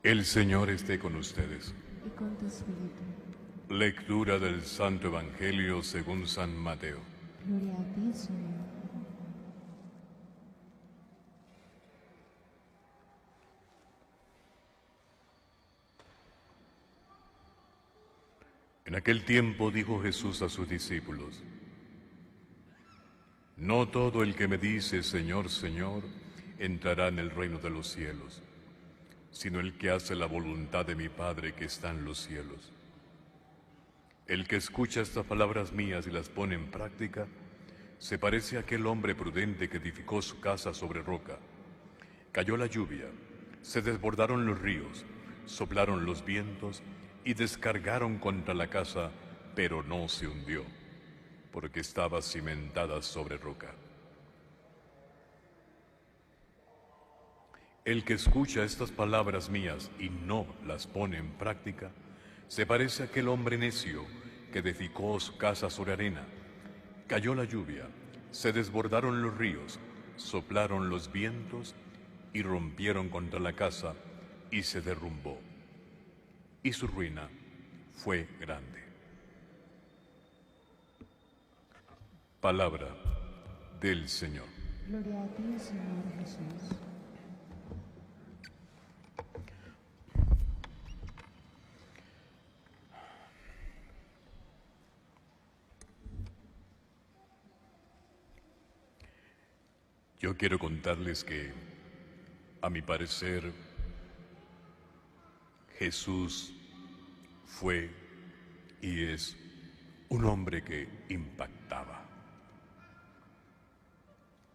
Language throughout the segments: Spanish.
El Señor esté con ustedes. y con tu espíritu. Lectura del Santo Evangelio según San Mateo. Gloria a ti, Señor. En aquel tiempo dijo Jesús a sus discípulos: No todo el que me dice Señor, Señor, entrará en el reino de los cielos, sino el que hace la voluntad de mi Padre que está en los cielos. El que escucha estas palabras mías y las pone en práctica, se parece a aquel hombre prudente que edificó su casa sobre roca. Cayó la lluvia, se desbordaron los ríos, soplaron los vientos y descargaron contra la casa, pero no se hundió, porque estaba cimentada sobre roca. El que escucha estas palabras mías y no las pone en práctica, se parece a aquel hombre necio que edificó su casa sobre arena. Cayó la lluvia, se desbordaron los ríos, soplaron los vientos y rompieron contra la casa y se derrumbó. Y su ruina fue grande. Palabra del Señor. Gloria a ti, Señor Jesús. Yo quiero contarles que, a mi parecer, Jesús fue y es un hombre que impactaba.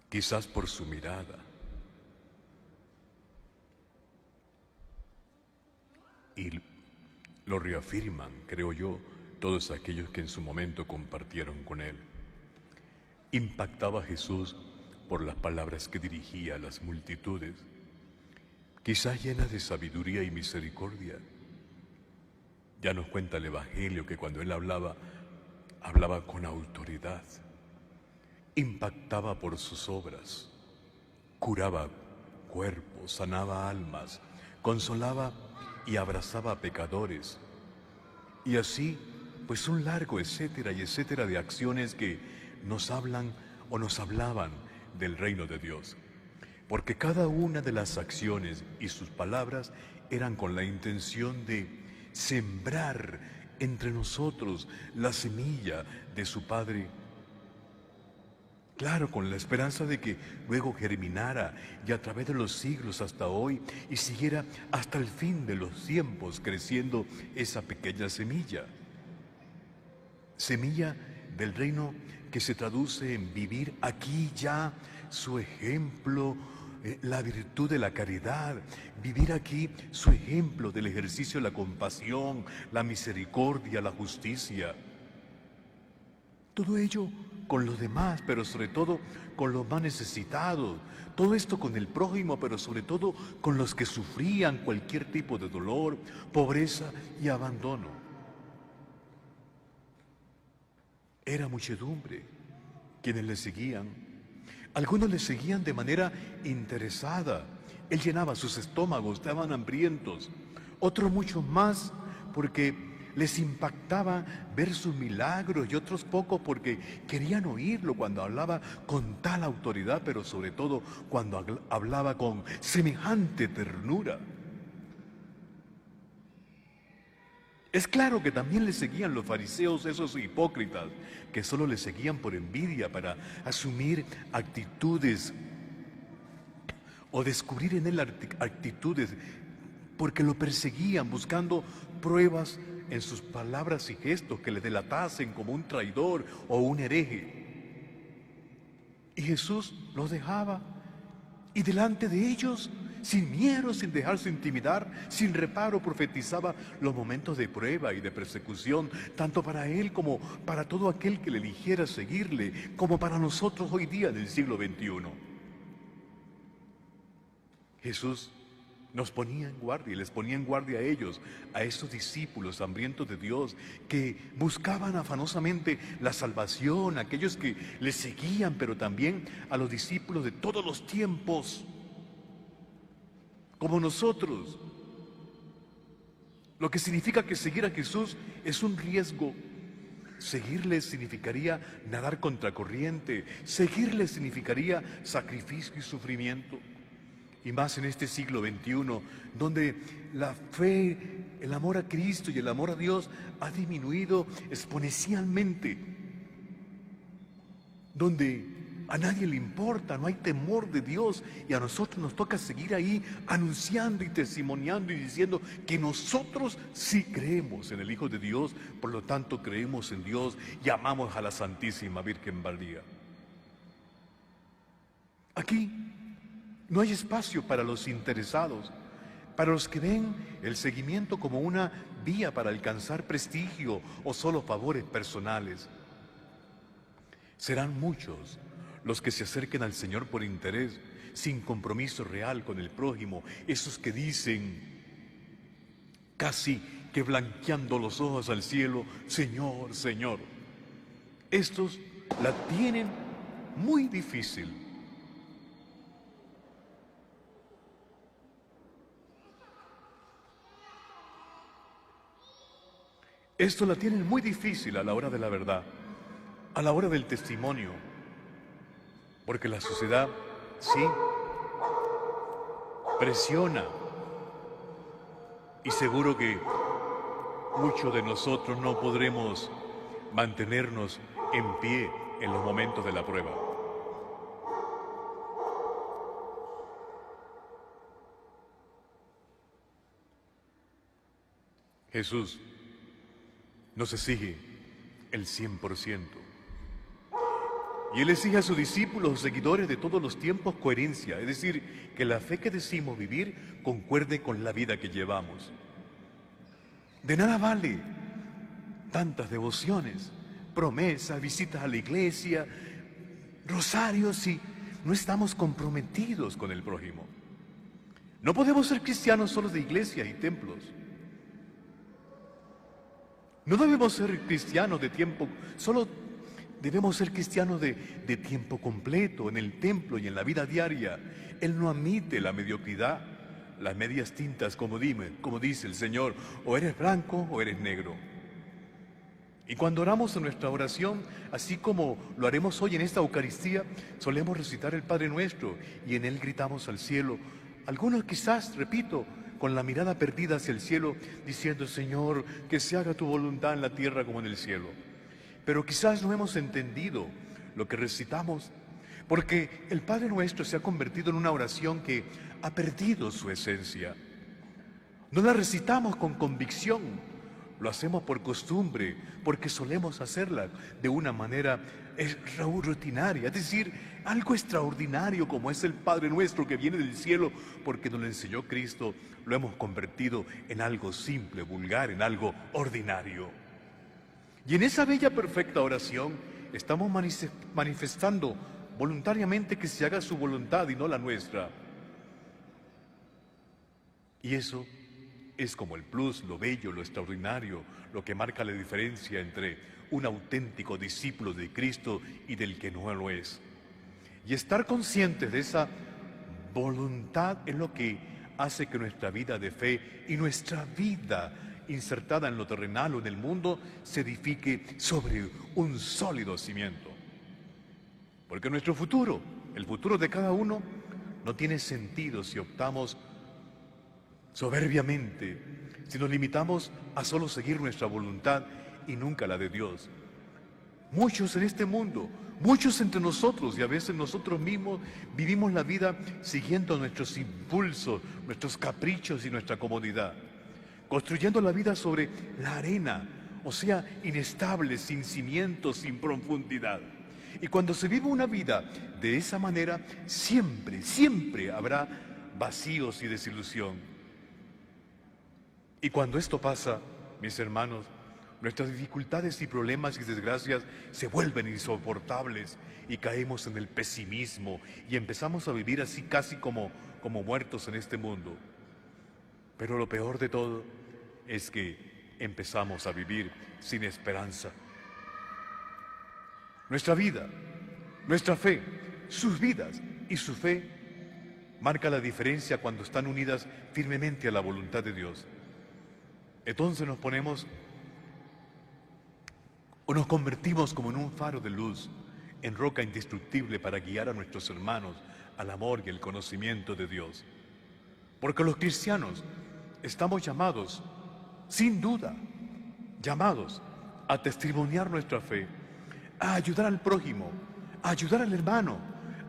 Quizás por su mirada. Y lo reafirman, creo yo, todos aquellos que en su momento compartieron con él. Impactaba a Jesús por las palabras que dirigía a las multitudes, quizás llenas de sabiduría y misericordia. Ya nos cuenta el Evangelio que cuando él hablaba con autoridad. Impactaba por sus obras, curaba cuerpos, sanaba almas, consolaba y abrazaba a pecadores. Y así, pues un largo etcétera y etcétera de acciones que nos hablan o nos hablaban del reino de Dios. Porque cada una de las acciones y sus palabras eran con la intención de sembrar entre nosotros la semilla de su Padre. Claro, con la esperanza de que luego germinara y a través de los siglos hasta hoy y siguiera hasta el fin de los tiempos creciendo esa pequeña semilla. Semilla del reino que se traduce en vivir aquí ya su ejemplo, la virtud de la caridad, vivir aquí su ejemplo del ejercicio de la compasión, la misericordia, la justicia. Todo ello con los demás, pero sobre todo con los más necesitados. Todo esto con el prójimo, pero sobre todo con los que sufrían cualquier tipo de dolor, pobreza y abandono. Era muchedumbre quienes le seguían. Algunos le seguían de manera interesada. Él llenaba sus estómagos, estaban hambrientos. Otros muchos más porque les impactaba ver sus milagros y otros pocos porque querían oírlo cuando hablaba con tal autoridad, pero sobre todo cuando hablaba con semejante ternura. Es claro que también le seguían los fariseos, esos hipócritas, que solo le seguían por envidia para asumir actitudes o descubrir en él actitudes, porque lo perseguían buscando pruebas en sus palabras y gestos que le delatasen como un traidor o un hereje. Y Jesús los dejaba, y delante de ellos, sin miedo, sin dejarse intimidar, sin reparo, profetizaba los momentos de prueba y de persecución, tanto para él como para todo aquel que le eligiera seguirle, como para nosotros hoy día del siglo XXI. Jesús nos ponía en guardia y les ponía en guardia a ellos, a esos discípulos hambrientos de Dios que buscaban afanosamente la salvación, a aquellos que le seguían, pero también a los discípulos de todos los tiempos, como nosotros. Lo que significa que seguir a Jesús es un riesgo. Seguirle significaría nadar contracorriente. Seguirle significaría sacrificio y sufrimiento. Y más en este siglo XXI, donde la fe, el amor a Cristo y el amor a Dios ha disminuido exponencialmente. Donde a nadie le importa, no hay temor de Dios, y a nosotros nos toca seguir ahí anunciando y testimoniando y diciendo que nosotros sí creemos en el Hijo de Dios, por lo tanto creemos en Dios y amamos a la Santísima Virgen María. Aquí no hay espacio para los interesados, para los que ven el seguimiento como una vía para alcanzar prestigio o solo favores personales. Serán muchos los que se acerquen al Señor por interés, sin compromiso real con el prójimo, esos que dicen, casi que blanqueando los ojos al cielo, Señor, Señor. Estos la tienen muy difícil. Estos la tienen muy difícil a la hora de la verdad, a la hora del testimonio. Porque la sociedad, sí, presiona. Y seguro que muchos de nosotros no podremos mantenernos en pie en los momentos de la prueba. Jesús nos exige el 100%. Y Él exige a sus discípulos, seguidores de todos los tiempos, coherencia, es decir, que la fe que decimos vivir concuerde con la vida que llevamos. De nada vale tantas devociones, promesas, visitas a la iglesia, rosarios, si no estamos comprometidos con el prójimo. No podemos ser cristianos solo de iglesias y templos. No debemos ser cristianos de tiempo, solo debemos ser cristianos de tiempo completo, en el templo y en la vida diaria. Él no admite la mediocridad, las medias tintas, como dice el Señor, o eres blanco o eres negro. Y cuando oramos en nuestra oración, así como lo haremos hoy en esta Eucaristía, solemos recitar el Padre Nuestro y en él gritamos al cielo. Algunos quizás, repito, con la mirada perdida hacia el cielo, diciendo, Señor, que se haga tu voluntad en la tierra como en el cielo. Pero quizás no hemos entendido lo que recitamos, porque el Padre Nuestro se ha convertido en una oración que ha perdido su esencia. No la recitamos con convicción, lo hacemos por costumbre, porque solemos hacerla de una manera rutinaria, es decir, algo extraordinario como es el Padre Nuestro que viene del cielo, porque nos lo enseñó Cristo, lo hemos convertido en algo simple, vulgar, en algo ordinario. Y en esa bella, perfecta oración estamos manifestando voluntariamente que se haga su voluntad y no la nuestra. Y eso es como el plus, lo bello, lo extraordinario, lo que marca la diferencia entre un auténtico discípulo de Cristo y del que no lo es. Y estar conscientes de esa voluntad es lo que hace que nuestra vida de fe y nuestra vida insertada en lo terrenal o en el mundo se edifique sobre un sólido cimiento. Porque nuestro futuro, el futuro de cada uno, no tiene sentido si optamos soberbiamente, si nos limitamos a solo seguir nuestra voluntad y nunca la de Dios. Muchos en este mundo, muchos entre nosotros y a veces nosotros mismos vivimos la vida siguiendo nuestros impulsos, nuestros caprichos y nuestra comodidad, construyendo la vida sobre la arena, o sea, inestable, sin cimientos, sin profundidad. Y cuando se vive una vida de esa manera, siempre, siempre habrá vacíos y desilusión. Y cuando esto pasa, mis hermanos, nuestras dificultades y problemas y desgracias se vuelven insoportables y caemos en el pesimismo y empezamos a vivir así casi como muertos en este mundo. Pero lo peor de todo es que empezamos a vivir sin esperanza. Nuestra vida, nuestra fe, sus vidas y su fe marca la diferencia cuando están unidas firmemente a la voluntad de Dios. Entonces nos ponemos o nos convertimos como en un faro de luz, en roca indestructible para guiar a nuestros hermanos al amor y el conocimiento de Dios. Porque los cristianos estamos llamados, sin duda, llamados a testimoniar nuestra fe, a ayudar al prójimo, a ayudar al hermano,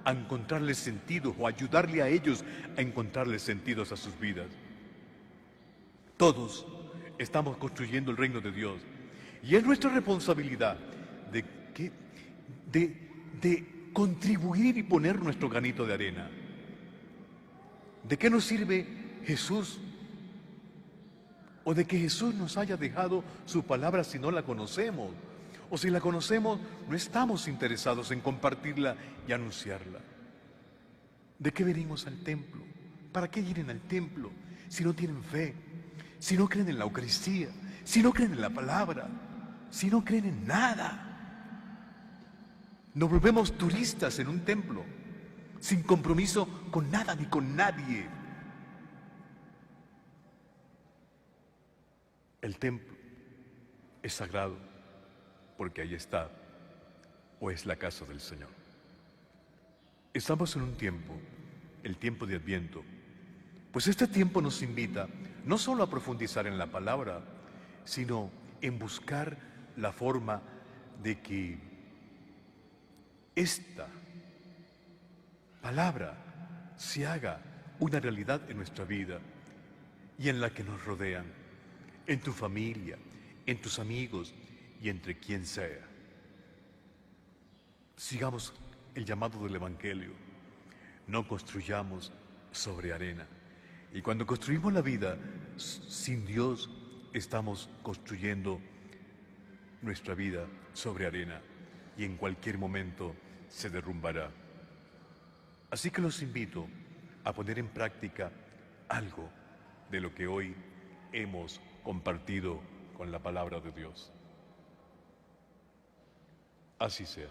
a encontrarle sentido o ayudarle a ellos a encontrarle sentidos a sus vidas. Todos estamos construyendo el reino de Dios y es nuestra responsabilidad de contribuir y poner nuestro granito de arena. ¿De qué nos sirve Jesús? O de que Jesús nos haya dejado su palabra si no la conocemos. O si la conocemos, no estamos interesados en compartirla y anunciarla. ¿De qué venimos al templo? ¿Para qué vienen al templo si no tienen fe? Si no creen en la Eucaristía, si no creen en la palabra, si no creen en nada. Nos volvemos turistas en un templo, sin compromiso con nada ni con nadie. El templo es sagrado porque ahí está, o es la casa del Señor. Estamos en un tiempo, el tiempo de Adviento, pues este tiempo nos invita no solo a profundizar en la palabra, sino en buscar la forma de que esta palabra se haga una realidad en nuestra vida y en la que nos rodean, en tu familia, en tus amigos y entre quien sea. Sigamos el llamado del Evangelio. No construyamos sobre arena. Y cuando construimos la vida sin Dios, estamos construyendo nuestra vida sobre arena y en cualquier momento se derrumbará. Así que los invito a poner en práctica algo de lo que hoy hemos compartido con la palabra de Dios. Así sea.